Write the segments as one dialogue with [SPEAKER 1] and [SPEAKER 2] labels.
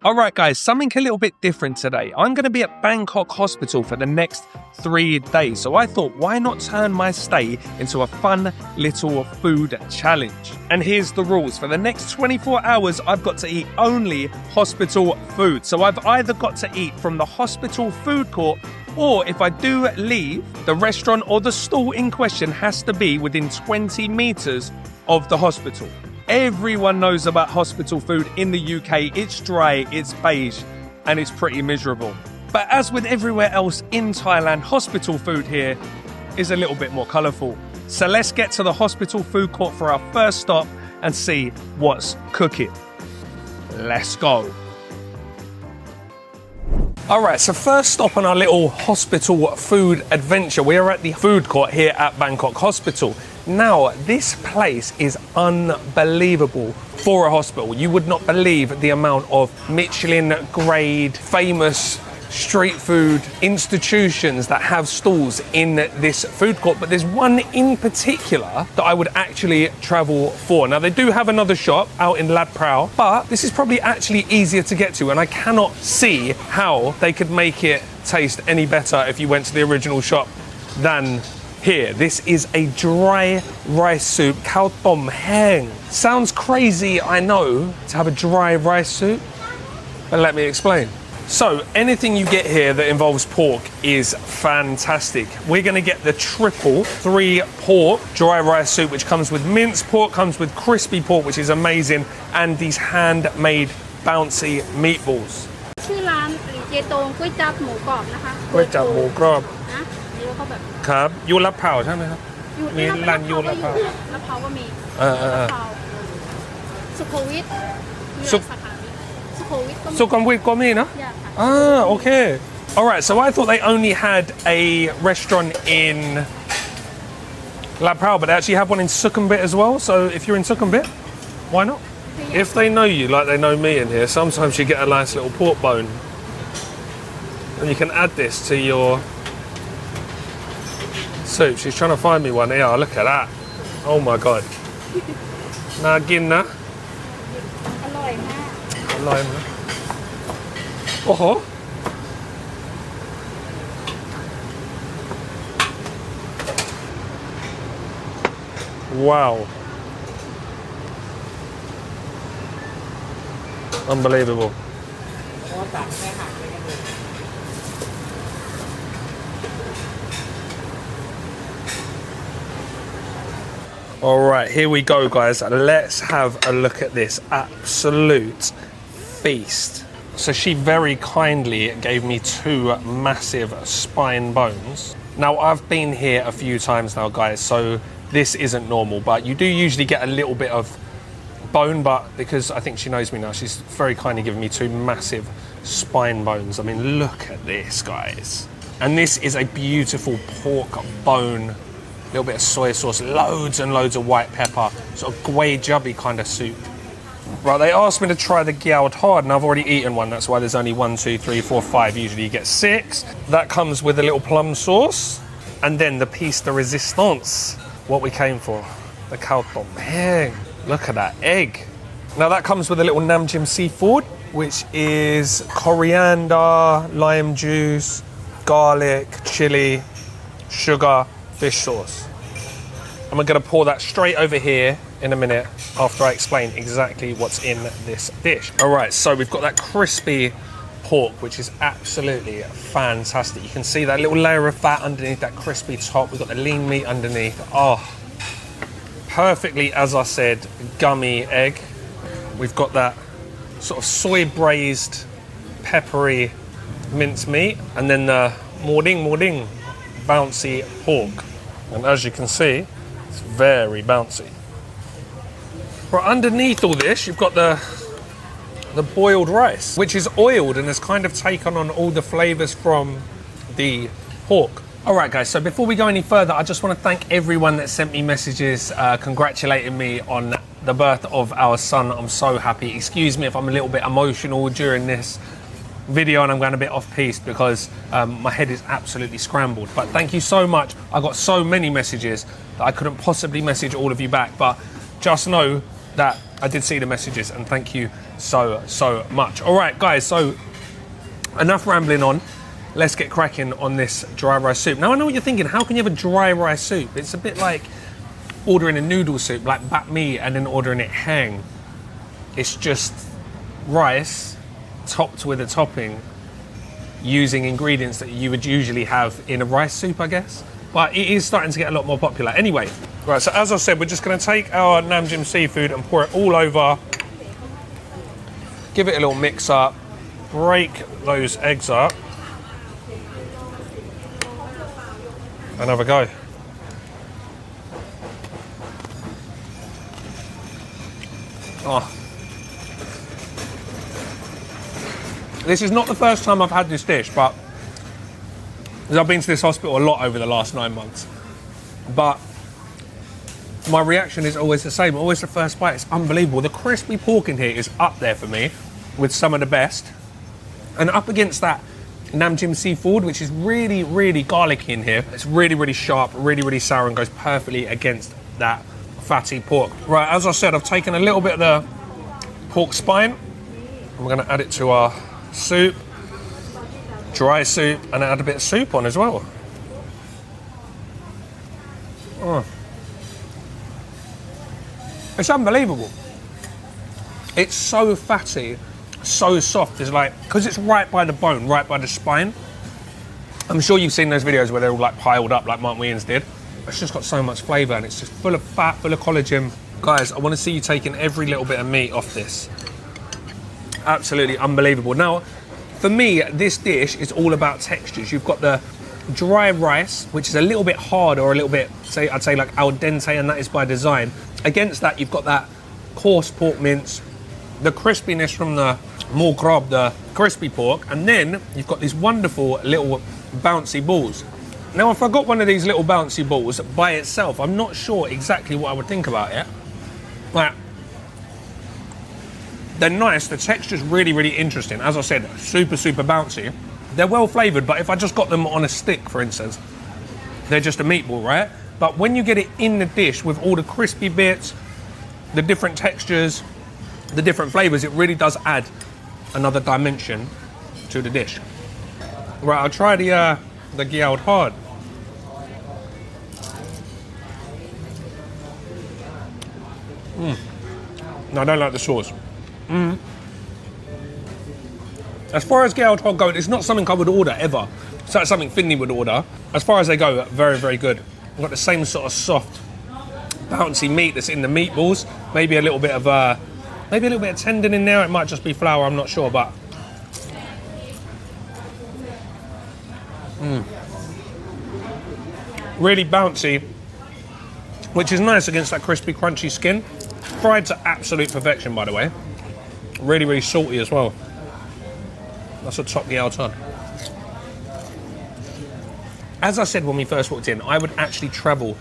[SPEAKER 1] Alright guys, something a little bit different today. I'm going to be at Bangkok Hospital for the next 3 days, so I thought why not turn my stay into a fun little food challenge. And here's the rules. For the next 24 hours, I've got to eat only hospital food. So I've either got to eat from the hospital food court, or if I do leave, the restaurant or the stall in question has to be within 20 meters of the hospital. Everyone knows about hospital food in the UK. It's dry, it's beige, and it's pretty miserable. But as with everywhere else in Thailand, hospital food here is a little bit more colourful. So let's get to the hospital food court for our first stop and see what's cooking. Let's go. Alright, so first stop on our little hospital food adventure. We are at the food court here at Bangkok Hospital. Now, this place is unbelievable for a hospital. You would not believe the amount of Michelin grade, famous street food institutions that have stalls in this food court, but there's one in particular that I would actually travel for. Now, they do have another shop out in Lad Prao, but this is probably actually easier to get to, and I cannot see how they could make it taste any better if you went to the original shop than here. This is a dry rice soup, Khao Tom Haeng. Sounds crazy, I know, to have a dry rice soup, but let me explain. So anything you get here that involves pork is fantastic. We're gonna get the triple 3 pork dry rice soup, which comes with minced pork, comes with crispy pork, which is amazing, and these handmade bouncy meatballs.
[SPEAKER 2] ชื่อร้านเจตงก๋วยจั๊บหมูกรอบนะคะ
[SPEAKER 1] ก๋วยจั๊บหมูกรอบ
[SPEAKER 2] นะเดี๋ยวเขาแบบ
[SPEAKER 1] ครับยูรับเผาใช่ไหมครับ มีร้านยูรับเผา
[SPEAKER 2] รับเผาก็มี
[SPEAKER 1] รับเผา
[SPEAKER 2] สุขุมวิทมีหลายสาขาสุขุมวิทก็มี
[SPEAKER 1] สุขุมวิทก็มีเนอะ okay. Alright, so I thought they only had a restaurant in Lad Prao, but they actually have one in Sukhumvit as well. So if you're in Sukhumvit, why not? If they know you like they know me in here, sometimes you get a nice little pork bone. And you can add this to your soup. She's trying to find me one here. Oh, look at that. Oh my god. Na gin na.
[SPEAKER 2] อร่อยมาก
[SPEAKER 1] อร่อยมากโอ้โห Wow. Unbelievable. All right, here we go, guys. Let's have a look at this absolute feast. So she very kindly gave me 2 massive spine bones. Now, I've been here a few times now, guys, so this isn't normal, but you do usually get a little bit of bone, but because I think she knows me now, she's very kindly given me 2 massive spine bones. I mean, look at this, guys. And this is a beautiful pork bone, a little bit of soy sauce, loads and loads of white pepper, sort of gwei jubby kind of soup. Right, they asked me to try the gyao hard, and I've already eaten one. That's why there's only 1, 2, 3, 4, 5. Usually you get 6. That comes with a little plum sauce, and then the piece de resistance, what we came for, the Khao Tom Haeng. Look at that egg. Now that comes with a little namjim seafood, which is coriander, lime juice, garlic, chili, sugar, fish sauce. And we're going to pour that straight over here in a minute after I explain exactly what's in this dish. All right, so we've got that crispy pork, which is absolutely fantastic. You can see that little layer of fat underneath that crispy top. We've got the lean meat underneath. Oh, perfectly, as I said, gummy egg. We've got that sort of soy braised, peppery minced meat, and then the moording bouncy pork. And as you can see, it's very bouncy. Right, underneath all this, you've got the boiled rice, which is oiled and has kind of taken on all the flavors from the pork. All right, guys, so before we go any further, I just want to thank everyone that sent me messages congratulating me on the birth of our son. I'm so happy. Excuse me if I'm a little bit emotional during this video and I'm going a bit off piste because my head is absolutely scrambled. But thank you so much. I got so many messages that I couldn't possibly message all of you back. But just know that I did see the messages, and thank you so much. All right, guys, so enough rambling on. Let's get cracking on this dry rice soup. Now, I know what you're thinking. How can you have a dry rice soup? It's a bit like ordering a noodle soup, like bap mi, and then ordering it hang. It's just rice topped with a topping using ingredients that you would usually have in a rice soup, I guess. But it is starting to get a lot more popular. Anyway, right, so as I said, we're just going to take our Nam Jim seafood and pour it all over. Give it a little mix up. Break those eggs up. And have a go. Oh. This is not the first time I've had this dish, but I've been to this hospital a lot over the last 9 months. But my reaction is always the same, always the first bite. It's unbelievable. The crispy pork in here is up there for me with some of the best. And up against that Nam Jim seafood, which is really, really garlicky in here. It's really, really sharp, really, really sour, and goes perfectly against that fatty pork. Right, as I said, I've taken a little bit of the pork spine. I'm gonna add it to our soup, dry soup, and add a bit of soup on as well. Oh. It's unbelievable. It's so fatty, so soft. It's like, because it's right by the bone, right by the spine. I'm sure you've seen those videos where they're all like piled up like Mark Wiens did. It's just got so much flavour, and it's just full of fat, full of collagen. Guys, I want to see you taking every little bit of meat off this. Absolutely unbelievable. Now, for me, this dish is all about textures. You've got the dry rice, which is a little bit hard, or a little bit, I'd say like al dente, and that is by design. Against that, you've got that coarse pork mince, the crispiness from the more grab, the crispy pork, and then you've got these wonderful little bouncy balls. Now, if I got one of these little bouncy balls by itself, I'm not sure exactly what I would think about it. Like, they're nice, the texture's really, really interesting. As I said, super, super bouncy. They're well flavoured, but if I just got them on a stick, for instance, they're just a meatball, right? But when you get it in the dish with all the crispy bits, the different textures, the different flavours, it really does add another dimension to the dish. Right, I'll try the gyao hard. No, I don't like the sauce. As far as gyao hard goes, it's not something I would order ever. It's not something Finley would order. As far as they go, very, very good. I've got the same sort of soft, bouncy meat that's in the meatballs. Maybe a little bit of tendon in there. It might just be flour, I'm not sure, but really bouncy, which is nice against that crispy, crunchy skin. Fried to absolute perfection, by the way. Really, really salty as well. That's a top gyao ton. As I said when we first walked in, I would actually travel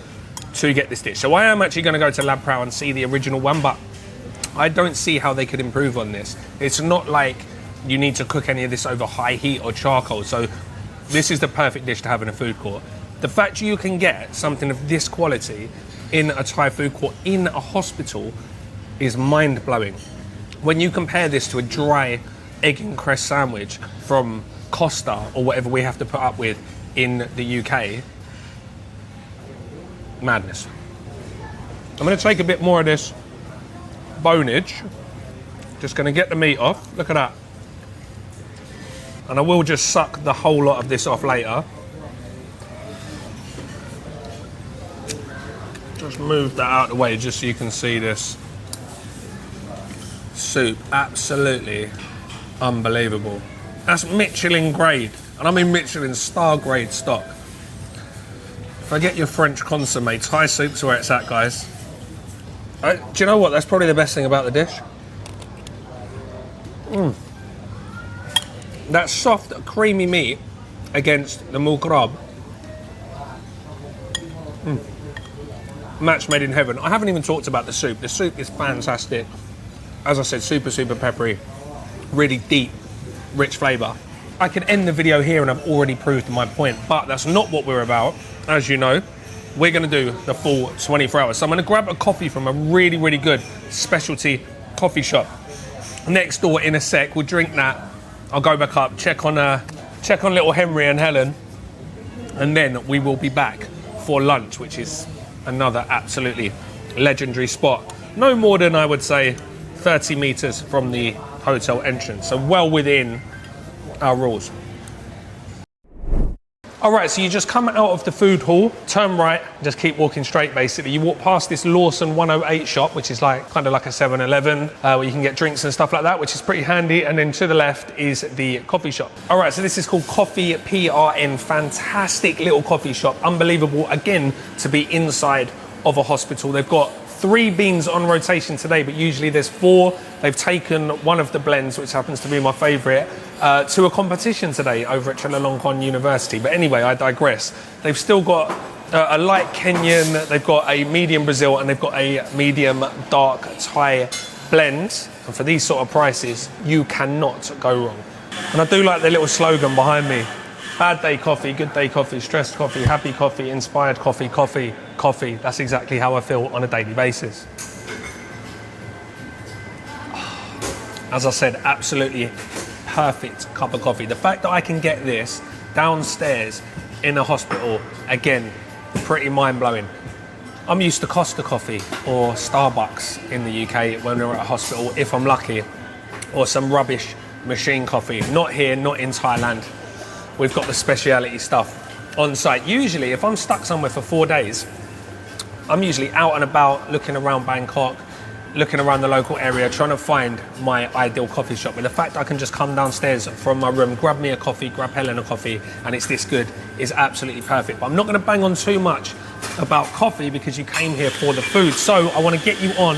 [SPEAKER 1] to get this dish. So I am actually going to go to Lab Prao and see the original one, but I don't see how they could improve on this. It's not like you need to cook any of this over high heat or charcoal. So this is the perfect dish to have in a food court. The fact you can get something of this quality in a Thai food court in a hospital is mind-blowing. When you compare this to a dry egg and cress sandwich from Costa or whatever we have to put up with in the UK, madness. I'm going to take a bit more of this bonage. Just going to get the meat off. Look at that. And I will just suck the whole lot of this off later. Just move that out of the way just so you can see this soup. Absolutely unbelievable. That's Michelin grade, and I mean Michelin star grade stock. If I get your French consommé, Thai soup's where it's at, guys. Do you know what? That's probably the best thing about the dish. That soft, creamy meat against the mulgrab. Match made in heaven. I haven't even talked about the soup. The soup is fantastic. As I said, super, super peppery. Really deep, rich flavour. I can end the video here and I've already proved my point, but that's not what we're about. As you know, we're gonna do the full 24 hours. So I'm gonna grab a coffee from a really, really good specialty coffee shop next door in a sec. We'll drink that. I'll go back up, check on little Henry and Helen, and then we will be back for lunch, which is another absolutely legendary spot. No more than, I would say, 30 meters from the hotel entrance, so well within our rules. All right, so you just come out of the food hall, turn right, just keep walking straight basically. You walk past this Lawson 108 shop, which is like kind of like a 7-Eleven, where you can get drinks and stuff like that, which is pretty handy. And then to the left is the coffee shop. All right, so this is called Coffee PRN. Fantastic little coffee shop. Unbelievable, again, to be inside of a hospital. They've got 3 beans on rotation today, but usually there's 4. They've taken one of the blends, which happens to be my favorite, to a competition today over at Chulalongkorn University. But anyway, I digress. They've still got a light Kenyan, they've got a medium Brazil, and they've got a medium dark Thai blend. And for these sort of prices, you cannot go wrong. And I do like the little slogan behind me. Bad day coffee, good day coffee, stressed coffee, happy coffee, inspired coffee, coffee, coffee. That's exactly how I feel on a daily basis. As I said, absolutely perfect cup of coffee. The fact that I can get this downstairs in a hospital, again, pretty mind-blowing. I'm used to Costa Coffee or Starbucks in the UK when we're at a hospital, if I'm lucky, or some rubbish machine coffee. Not here, not in Thailand. We've got the speciality stuff on site. Usually, if I'm stuck somewhere for 4 days, I'm usually out and about, looking around Bangkok, looking around the local area, trying to find my ideal coffee shop. But the fact I can just come downstairs from my room, grab me a coffee, grab Helen a coffee, and it's this good is absolutely perfect. But I'm not going to bang on too much about coffee because you came here for the food. So I want to get you on,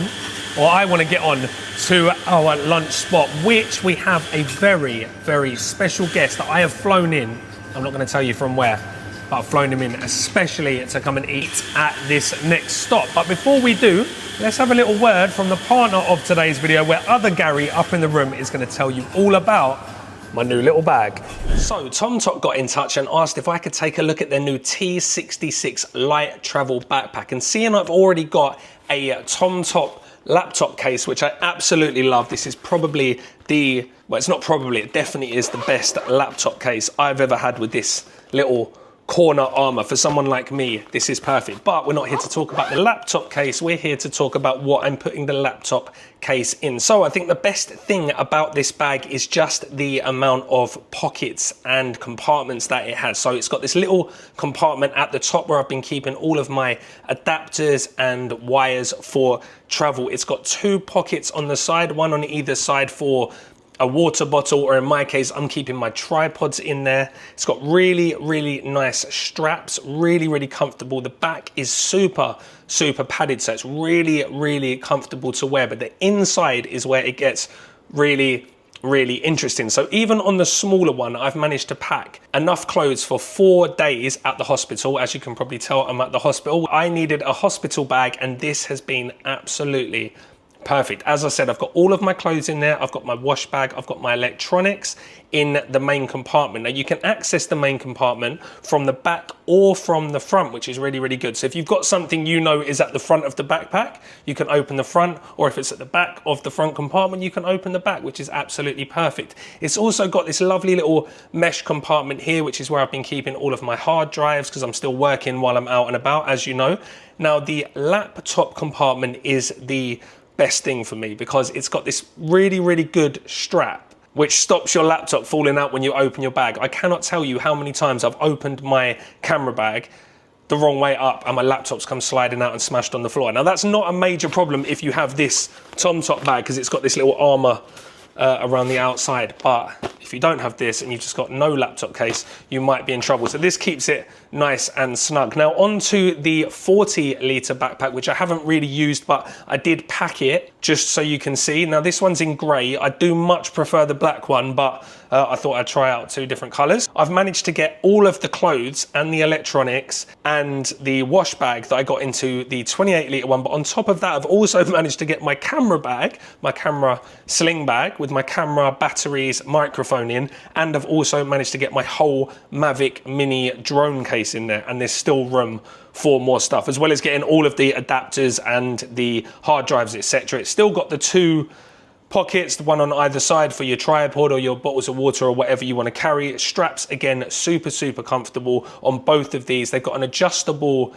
[SPEAKER 1] or I want to get on to our lunch spot, which we have a very, very special guest that I have flown in. I'm not going to tell you from where, but I've flown him in especially to come and eat at this next stop. But before we do, let's have a little word from the partner of today's video, where other Gary up in the room is going to tell you all about my new little bag. So Tom Top got in touch and asked if I could take a look at their new T66 light travel backpack. And seeing I've already got a Tom Top laptop case, which I absolutely love. This is probably well, it's not probably, it definitely is the best laptop case I've ever had with this little corner armor. For someone like me, this is perfect. But we're not here to talk about the laptop case. We're here to talk about what I'm putting the laptop case in. So I think the best thing about this bag is just the amount of pockets and compartments that it has. So it's got this little compartment at the top where I've been keeping all of my adapters and wires for travel. It's got 2 pockets on the side, one on either side for a water bottle, or in my case, I'm keeping my tripods in there. It's got really, really nice straps, really, really comfortable. The back is super, super padded, so it's really, really comfortable to wear, but the inside is where it gets really, really interesting. So even on the smaller one, I've managed to pack enough clothes for 4 days at the hospital. As you can probably tell, I'm at the hospital. I needed a hospital bag, and this has been absolutely perfect. As I said, I've got all of my clothes in there. I've got my wash bag. I've got my electronics in the main compartment. Now you can access the main compartment from the back or from the front, which is really, really good. So if you've got something you know is at the front of the backpack, you can open the front, or if it's at the back of the front compartment, you can open the back, which is absolutely perfect. It's also got this lovely little mesh compartment here, which is where I've been keeping all of my hard drives because I'm still working while I'm out and about, as you know. Now the laptop compartment is the best thing for me because it's got this really, really good strap which stops your laptop falling out when you open your bag. I cannot tell you how many times I've opened my camera bag the wrong way up and my laptop's come sliding out and smashed on the floor. Now that's not a major problem if you have this Tom Top bag because it's got this little armor around the outside, but if you don't have this and you've just got no laptop case, you might be in trouble. So this keeps it nice and snug. Now onto the 40-litre backpack, which I haven't really used, but I did pack it just so you can see. Now this one's in grey. I do much prefer the black one, but I thought I'd try out 2 different colours. I've managed to get all of the clothes and the electronics and the wash bag that I got into the 28-litre one, but on top of that, I've also managed to get my camera bag, my camera sling bag with my camera, batteries, microphone in, and I've also managed to get my whole Mavic Mini drone case in there, and there's still room for more stuff, as well as getting all of the adapters and the hard drives, etc. It's still got the 2 pockets, the one on either side for your tripod or your bottles of water or whatever you want to carry. Straps, again, super comfortable on both of these. They've got an adjustable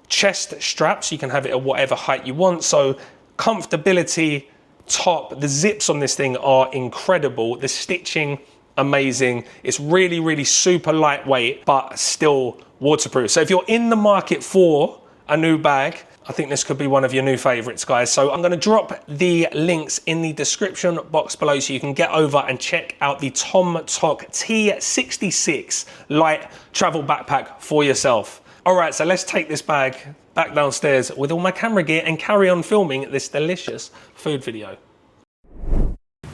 [SPEAKER 1] chest strap, so you can have it at whatever height you want. So comfortability top. The zips on this thing are incredible. The stitching, amazing. It's really super lightweight, but still waterproof. So if you're in the market for a new bag, I think this could be one of your new favorites, guys. So I'm gonna drop the links in the description box below so you can get over and check out the Tom Tok T66 light travel backpack for yourself. All right, so let's take this bag back downstairs with all my camera gear and carry on filming this delicious food video.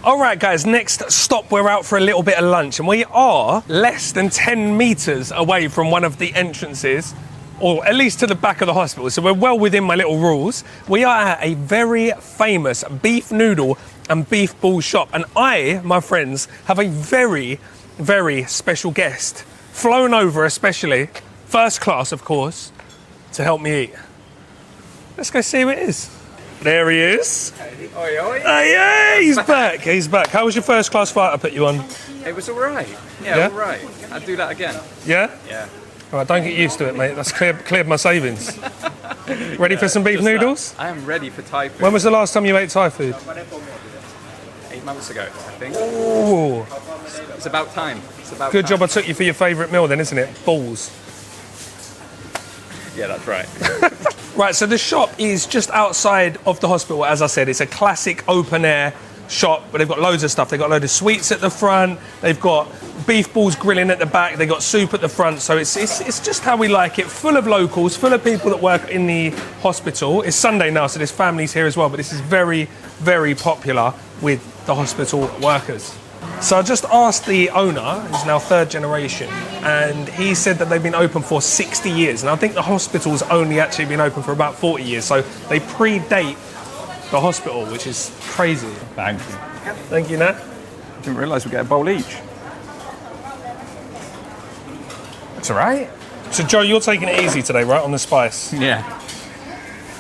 [SPEAKER 1] All right, guys, next stop, we're out for a little bit of lunch, and we are less than 10 meters away from one of the entrances, or at least to the back of the hospital. So we're well within my little rules. We are at a very famous beef noodle and beef ball shop. And I, my friends, have a very special guest, flown over especially, first class, of course, to help me eat. Let's go see who it is. There he is.
[SPEAKER 3] Oi, oi.
[SPEAKER 1] Yeah, he's back. He's back. How was your first class flight I put you on?
[SPEAKER 3] It was all right. Yeah, all right. I'd do that again.
[SPEAKER 1] Yeah?
[SPEAKER 3] Yeah.
[SPEAKER 1] All right, don't get used to it, mate. That's cleared my savings. Ready for some beef noodles?
[SPEAKER 3] I am ready for Thai food.
[SPEAKER 1] When was the last time you ate Thai food?
[SPEAKER 3] 8 months ago, I think.
[SPEAKER 1] Ooh.
[SPEAKER 3] It's about time. It's about
[SPEAKER 1] Good
[SPEAKER 3] time.
[SPEAKER 1] job I took you for your favourite meal then, isn't it? Balls.
[SPEAKER 3] Yeah, that's right.
[SPEAKER 1] Right, so the shop is just outside of the hospital. As I said, it's a classic open air shop, but they've got loads of stuff. They've got a load of sweets at the front. They've got beef balls grilling at the back. They've got soup at the front. So it's just how we like it. Full of locals, full of people that work in the hospital. It's Sunday now, so there's families here as well. But this is very popular with the hospital workers. So I just asked the owner, who's now 3rd generation, and he said that they've been open for 60 years. And I think the hospital's only actually been open for about 40 years. So they predate the hospital, which is crazy.
[SPEAKER 3] Thank you.
[SPEAKER 1] Thank you, Nat.
[SPEAKER 3] Didn't realise we get a bowl each.
[SPEAKER 1] That's all right. So, Joe, you're taking it easy today, right, on the spice?
[SPEAKER 3] Yeah.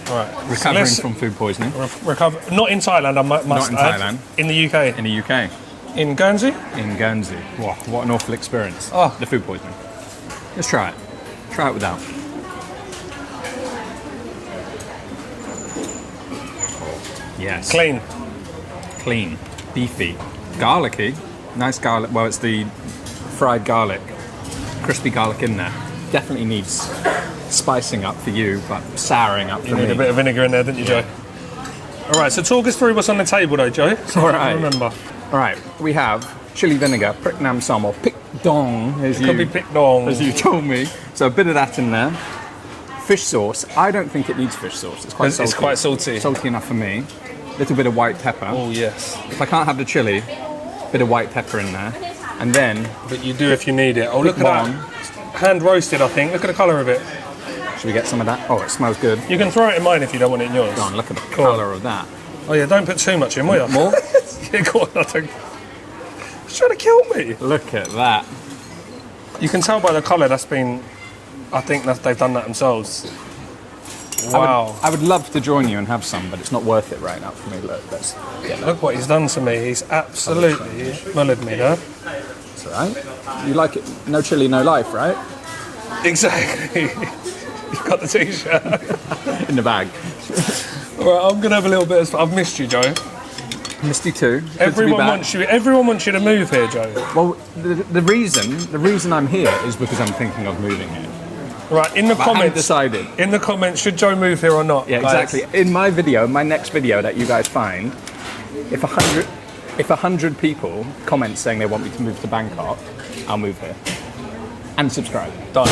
[SPEAKER 1] All right.
[SPEAKER 3] Recovering from food poisoning.
[SPEAKER 1] Not in Thailand, I must
[SPEAKER 3] Not in
[SPEAKER 1] add.
[SPEAKER 3] Thailand.
[SPEAKER 1] In the UK.
[SPEAKER 3] In the UK.
[SPEAKER 1] In Guernsey?
[SPEAKER 3] In Guernsey. Wow, what an awful experience.
[SPEAKER 1] Oh.
[SPEAKER 3] The food poisoning. Let's try it. Try it without. Yes.
[SPEAKER 1] Clean.
[SPEAKER 3] Clean. Beefy. Garlicky. Nice garlic. Well, it's the fried garlic. Crispy garlic in there. Definitely needs spicing up for you, but souring up for
[SPEAKER 1] You
[SPEAKER 3] me.
[SPEAKER 1] need a bit of vinegar in there, didn't you, Joe? All right, so talk us through what's on the table, though, Joe. So
[SPEAKER 3] All
[SPEAKER 1] I can
[SPEAKER 3] right.
[SPEAKER 1] remember.
[SPEAKER 3] All right, we have chili vinegar, prick nam sam, or pick dong, as
[SPEAKER 1] Could be picked on.
[SPEAKER 3] as you told me. So a bit of that in there. Fish sauce. I don't think it needs fish sauce. It's quite salty.
[SPEAKER 1] It's quite salty.
[SPEAKER 3] Salty enough for me. Little bit of white pepper.
[SPEAKER 1] Oh, yes.
[SPEAKER 3] If I can't have the chili, bit of white pepper in there. And then,
[SPEAKER 1] But you do if you need it. Oh, look at
[SPEAKER 3] one.
[SPEAKER 1] that. Hand roasted, I think. Look at the colour of it.
[SPEAKER 3] should we get some of that? Oh, it smells good.
[SPEAKER 1] You can throw it in mine if you don't want it in yours.
[SPEAKER 3] Go on, look at the
[SPEAKER 1] Cool.
[SPEAKER 3] colour of that.
[SPEAKER 1] Oh, yeah, don't put too much in, will you?
[SPEAKER 3] More?
[SPEAKER 1] Yeah, go on. I don't... He's trying to kill me.
[SPEAKER 3] Look at that.
[SPEAKER 1] You can tell by the colour that's been... I think that they've done that themselves. Wow.
[SPEAKER 3] I would love to join you and have some, but it's not worth it right now for me. Look, let's get that.
[SPEAKER 1] Look what he's done to me. He's absolutely mullered me there.
[SPEAKER 3] It's all right. You like it? No chili, no life, right?
[SPEAKER 1] Exactly. You've got the t-shirt.
[SPEAKER 3] In the bag.
[SPEAKER 1] All right, I'm going to have a little bit of... I've missed you, Joe.
[SPEAKER 3] Missed you too. Good
[SPEAKER 1] Everyone
[SPEAKER 3] to be back.
[SPEAKER 1] wants you to move here, Joe.
[SPEAKER 3] Well, the reason I'm here is because I'm thinking of moving here.
[SPEAKER 1] Right, in the
[SPEAKER 3] But I haven't
[SPEAKER 1] comments...
[SPEAKER 3] decided.
[SPEAKER 1] In the comments, should Joe move here or not?
[SPEAKER 3] Yeah,
[SPEAKER 1] guys?
[SPEAKER 3] exactly. In my video, my next video that you guys find, if 100 people comment saying they want me to move to Bangkok, I'll move here. And subscribe.
[SPEAKER 1] Done.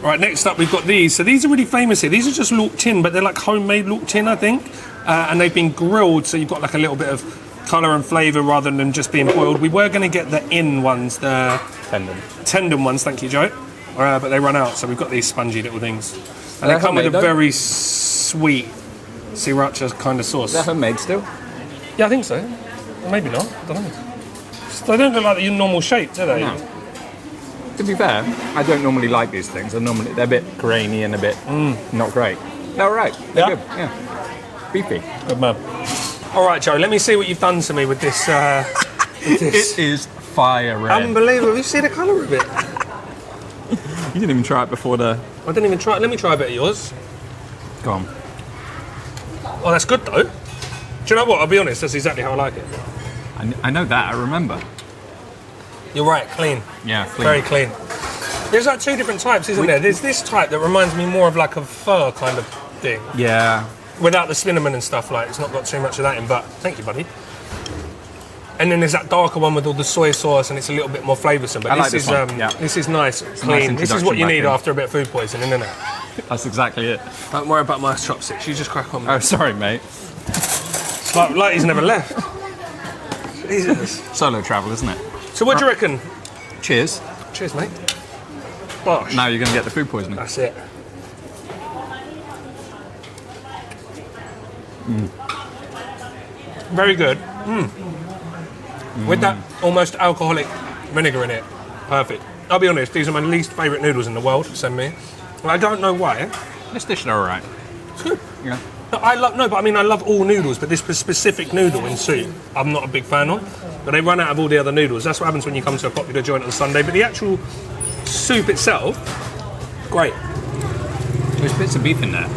[SPEAKER 1] Right, next up we've got these. So these are really famous here. These are just look tin, but they're like homemade look tin, I think. And they've been grilled, so you've got like a little bit of colour and flavour rather than just being boiled. We were going to get the in ones, the tendon ones, thank you, Joe. But they run out, so we've got these spongy little things. And they come with a very sweet sriracha kind of sauce.
[SPEAKER 3] They're homemade still?
[SPEAKER 1] Yeah, I think so. Maybe not. I don't know. They don't look like your normal shape, do they?
[SPEAKER 3] No. To be fair, I don't normally like these things. They're a bit grainy and a bit not great. They're all right. They're
[SPEAKER 1] Yeah?
[SPEAKER 3] good. Yeah. Beefy.
[SPEAKER 1] Good man. All right, Joe, let me see what you've done to me with this.
[SPEAKER 3] It is fire red.
[SPEAKER 1] Unbelievable. You see the colour of it?
[SPEAKER 3] You didn't even try it before the...
[SPEAKER 1] I didn't even try it. Let me try a bit of yours.
[SPEAKER 3] Go on.
[SPEAKER 1] Oh, that's good though. Do you know what? I'll be honest, that's exactly how I like it.
[SPEAKER 3] I know that. I remember.
[SPEAKER 1] You're right, clean.
[SPEAKER 3] Yeah, clean.
[SPEAKER 1] Very clean. There's like two different types, isn't there? There's this type that reminds me more of like a pho kind of thing.
[SPEAKER 3] Yeah.
[SPEAKER 1] Without the cinnamon and stuff, like it's not got too much of that in, but thank you, buddy. And then there's that darker one with all the soy sauce and it's a little bit more flavoursome. But
[SPEAKER 3] I like this one, yeah.
[SPEAKER 1] This is nice, clean. This is what you need after a bit of food poisoning, isn't it?
[SPEAKER 3] That's exactly it.
[SPEAKER 1] Don't worry about my chopsticks, you just crack on.
[SPEAKER 3] Oh, sorry, mate.
[SPEAKER 1] It's like he's never left. Jesus.
[SPEAKER 3] Solo travel, isn't it?
[SPEAKER 1] So what do you reckon?
[SPEAKER 3] Cheers.
[SPEAKER 1] Cheers, mate. Bosh.
[SPEAKER 3] Now you're going to get the food poisoning.
[SPEAKER 1] That's it. Very good. With that almost alcoholic vinegar in it. Perfect. I'll be honest, these are my least favourite noodles in the world, send me. Well, I don't know why.
[SPEAKER 3] This dish is all right.
[SPEAKER 1] It's good.
[SPEAKER 3] Yeah.
[SPEAKER 1] I love all noodles, but this specific noodle in soup, I'm not a big fan of. But they run out of all the other noodles. That's what happens when you come to a popular joint on Sunday. But the actual soup itself, great.
[SPEAKER 3] There's bits of beef in there.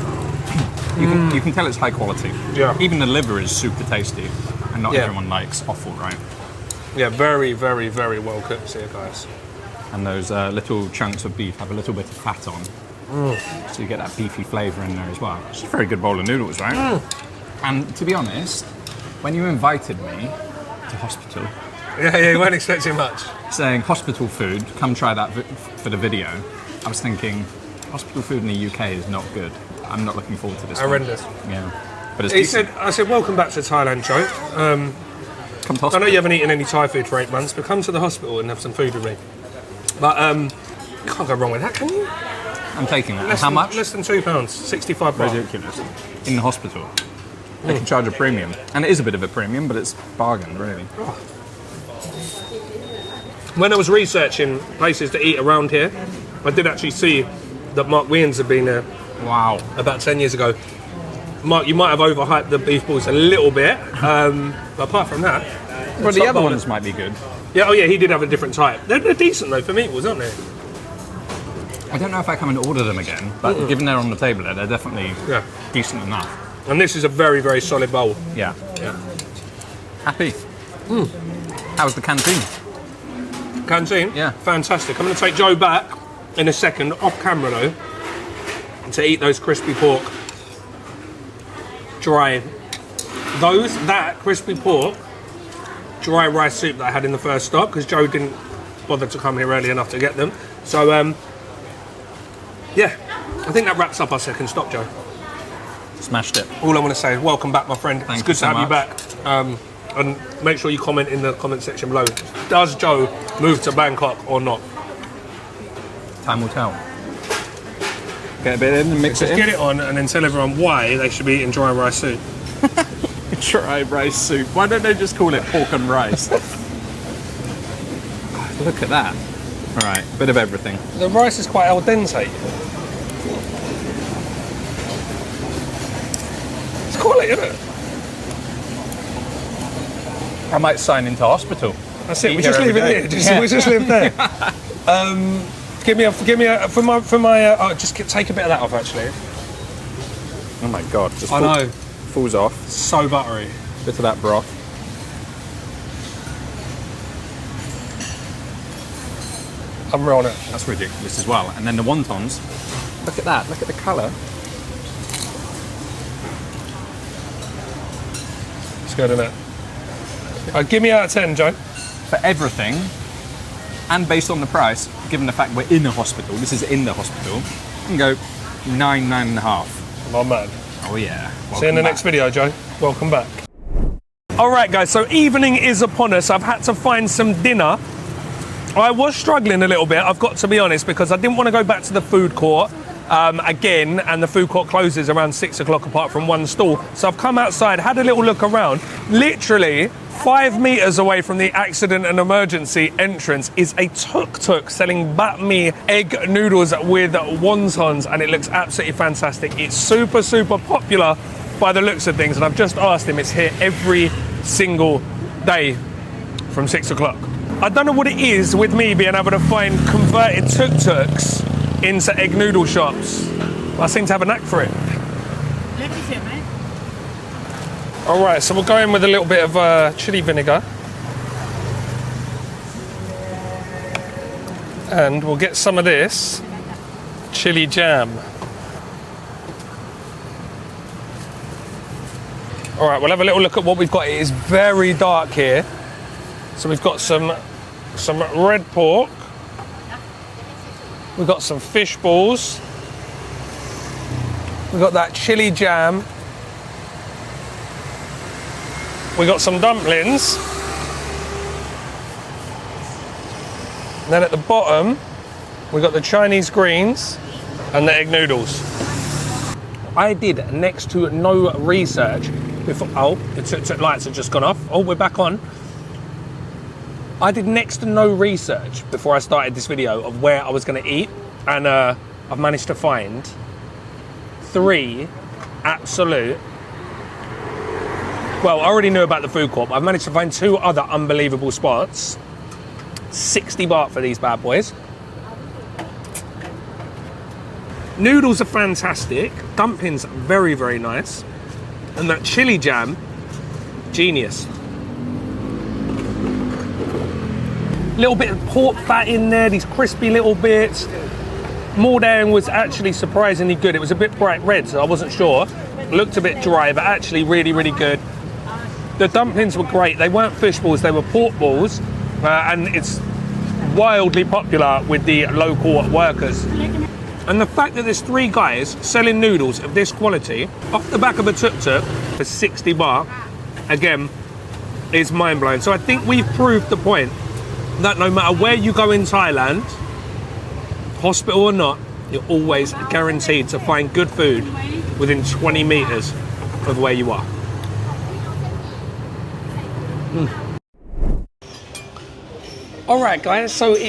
[SPEAKER 3] You can tell it's high quality.
[SPEAKER 1] Yeah.
[SPEAKER 3] Even the liver is super tasty, and not
[SPEAKER 1] Yeah.
[SPEAKER 3] everyone likes offal, right?
[SPEAKER 1] Yeah, very, very, very well cooked here, guys.
[SPEAKER 3] And those little chunks of beef have a little bit of fat on, so you get that beefy flavour in there as well. It's a very good bowl of noodles, right? And to be honest, when you invited me to hospital,
[SPEAKER 1] Yeah, you weren't expecting much.
[SPEAKER 3] saying hospital food, come try that for the video, I was thinking hospital food in the UK is not good. I'm not looking forward to this.
[SPEAKER 1] Horrendous.
[SPEAKER 3] One. Yeah, but it's
[SPEAKER 1] He
[SPEAKER 3] decent.
[SPEAKER 1] said, I said, welcome back to Thailand, Joe.
[SPEAKER 3] Come to
[SPEAKER 1] I
[SPEAKER 3] hospital.
[SPEAKER 1] know you haven't eaten any Thai food for 8 months, but come to the hospital and have some food with me. But you can't go wrong with that, can you?
[SPEAKER 3] I'm taking that. How much?
[SPEAKER 1] Less than £2, 65 baht.
[SPEAKER 3] Ridiculous. In the hospital. They can charge a premium. And it is a bit of a premium, but it's bargain, really.
[SPEAKER 1] When I was researching places to eat around here, I did actually see that Mark Wiens had been there
[SPEAKER 3] Wow.
[SPEAKER 1] about 10 years ago. Mark, you might have overhyped the beef balls a little bit, but apart from that...
[SPEAKER 3] Well, the
[SPEAKER 1] top
[SPEAKER 3] other
[SPEAKER 1] bowl-
[SPEAKER 3] ones might be good.
[SPEAKER 1] Yeah, oh yeah, he did have a different type. They're decent though for meatballs, aren't they?
[SPEAKER 3] I don't know if I come and order them again, but given they're on the table there, they're definitely
[SPEAKER 1] Yeah.
[SPEAKER 3] decent enough.
[SPEAKER 1] And this is a very, very solid bowl.
[SPEAKER 3] Yeah.
[SPEAKER 1] Yeah.
[SPEAKER 3] Happy. How's the canteen?
[SPEAKER 1] Canteen?
[SPEAKER 3] Yeah.
[SPEAKER 1] Fantastic. I'm going to take Joe back in a second, off camera though, to eat those crispy pork dry. That crispy pork dry rice soup that I had in the first stop, because Joe didn't bother to come here early enough to get them. So, yeah, I think that wraps up our second stop, Joe.
[SPEAKER 3] Smashed it.
[SPEAKER 1] All I want to say is welcome back, my friend.
[SPEAKER 3] Thank
[SPEAKER 1] it's good
[SPEAKER 3] you
[SPEAKER 1] to
[SPEAKER 3] so
[SPEAKER 1] have you
[SPEAKER 3] much.
[SPEAKER 1] back. And make sure you comment in the comment section below. Does Joe move to Bangkok or not?
[SPEAKER 3] Time will tell. Get a bit in and mix
[SPEAKER 1] Just
[SPEAKER 3] it
[SPEAKER 1] get
[SPEAKER 3] in.
[SPEAKER 1] it on and then tell everyone why they should be eating dry rice soup.
[SPEAKER 3] Dry rice soup. Why don't they just call it pork and rice? Look at that. All right, bit of everything.
[SPEAKER 1] The rice is quite al dente. It's quality, isn't it?
[SPEAKER 3] I might sign into hospital.
[SPEAKER 1] That's it.
[SPEAKER 3] Eat
[SPEAKER 1] We
[SPEAKER 3] here
[SPEAKER 1] just leave
[SPEAKER 3] every
[SPEAKER 1] it
[SPEAKER 3] day.
[SPEAKER 1] here.
[SPEAKER 3] Yeah.
[SPEAKER 1] We just live there. Give me a for my take a bit of that off actually.
[SPEAKER 3] Oh my god! Just
[SPEAKER 1] I know.
[SPEAKER 3] falls off.
[SPEAKER 1] So buttery.
[SPEAKER 3] Bit of that broth.
[SPEAKER 1] I'm real on it.
[SPEAKER 3] That's ridiculous as well. And then the wontons. Look at that. Look at the colour.
[SPEAKER 1] It's good, isn't it? Give me out of 10, Joe.
[SPEAKER 3] For everything, and based on the price, given the fact we're in a hospital, this is in the hospital, I can go 9.5.
[SPEAKER 1] My man.
[SPEAKER 3] Oh yeah.
[SPEAKER 1] See you in the next video, Joe. Welcome back. All right, guys, so evening is upon us. I've had to find some dinner. I was struggling a little bit, I've got to be honest, because I didn't want to go back to the food court. again, and the food court closes around 6 o'clock apart from one stall. So I've come outside, had a little look around. Literally 5 meters away from the accident and emergency entrance is a tuk-tuk selling banh mi egg noodles with wontons, and it looks absolutely fantastic. It's super, super popular by the looks of things, and I've just asked him, it's here every single day from 6 o'clock. I don't know what it is with me being able to find converted tuk-tuks into egg noodle shops. I seem to have a knack for it. All right, so we'll go in with a little bit of chili vinegar. And we'll get some of this chili jam. All right, we'll have a little look at what we've got. It is very dark here. So we've got some red pork. We've got some fish balls. We've got that chili jam. We got some dumplings. And then at the bottom, we got the Chinese greens and the egg noodles. I did next to no research before. Oh, the lights have just gone off. Oh, we're back on. I did next to no research before I started this video of where I was going to eat, and I've managed to find 3 absolute. Well, I already knew about the food court, but I've managed to find 2 other unbelievable spots. 60 baht for these bad boys. Noodles are fantastic. Dumplings, very, very nice. And that chili jam, genius. Little bit of pork fat in there, these crispy little bits. Mordang was actually surprisingly good. It was a bit bright red, so I wasn't sure. Looked a bit dry, but actually really, really good. The dumplings were great. They weren't fish balls, they were pork balls. And it's wildly popular with the local workers. And the fact that there's 3 guys selling noodles of this quality off the back of a tuk-tuk for 60 baht, again, is mind-blowing. So I think we've proved the point that no matter where you go in Thailand, hospital or not, you're always guaranteed to find good food within 20 meters of where you are. All right, guys, so that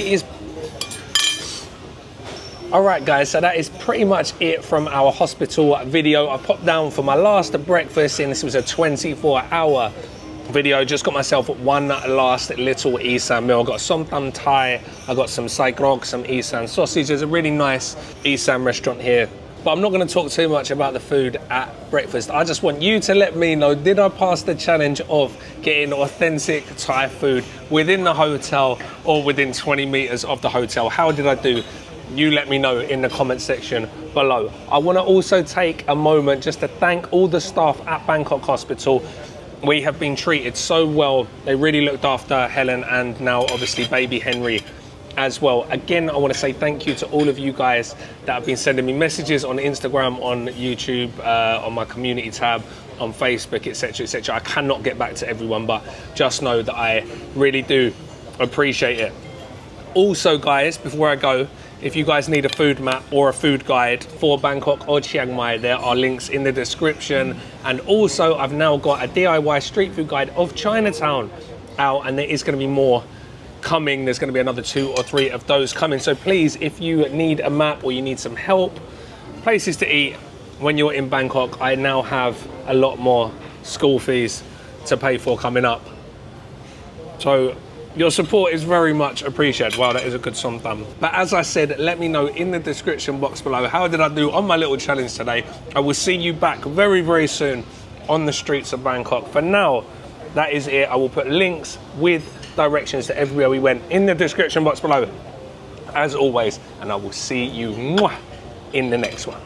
[SPEAKER 1] is pretty much it from our hospital video. I popped down for my last breakfast, and this was a 24-hour video. Just got myself one last little Isan meal. I got some tam Thai, I got some sai grog, some Isan sausage. There's a really nice Isan restaurant here. But I'm not going to talk too much about the food at breakfast. I just want you to let me know, did I pass the challenge of getting authentic Thai food within the hotel or within 20 meters of the hotel? How did I do? You let me know in the comment section below. I want to also take a moment just to thank all the staff at Bangkok Hospital. We have been treated so well. They really looked after Helen and now obviously baby Henry as well. Again, I want to say thank you to all of you guys that have been sending me messages on Instagram, on YouTube, on my community tab, on Facebook, etc, etc. I cannot get back to everyone, but just know that I really do appreciate it. Also, guys, before I go, if you guys need a food map or a food guide for Bangkok or Chiang Mai, there are links in the description. And also, I've now got a DIY street food guide of Chinatown out, and there is going to be more coming. There's going to be another 2 or 3 of those coming. So please, if you need a map or you need some help, places to eat when you're in Bangkok, I now have a lot more school fees to pay for coming up. So your support is very much appreciated. Wow, that is a good som tam. But as I said, let me know in the description box below, how did I do on my little challenge today? I will see you back very, very soon on the streets of Bangkok. For now, that is it. I will put links with directions to everywhere we went in the description box below, as always, and I will see you in the next one.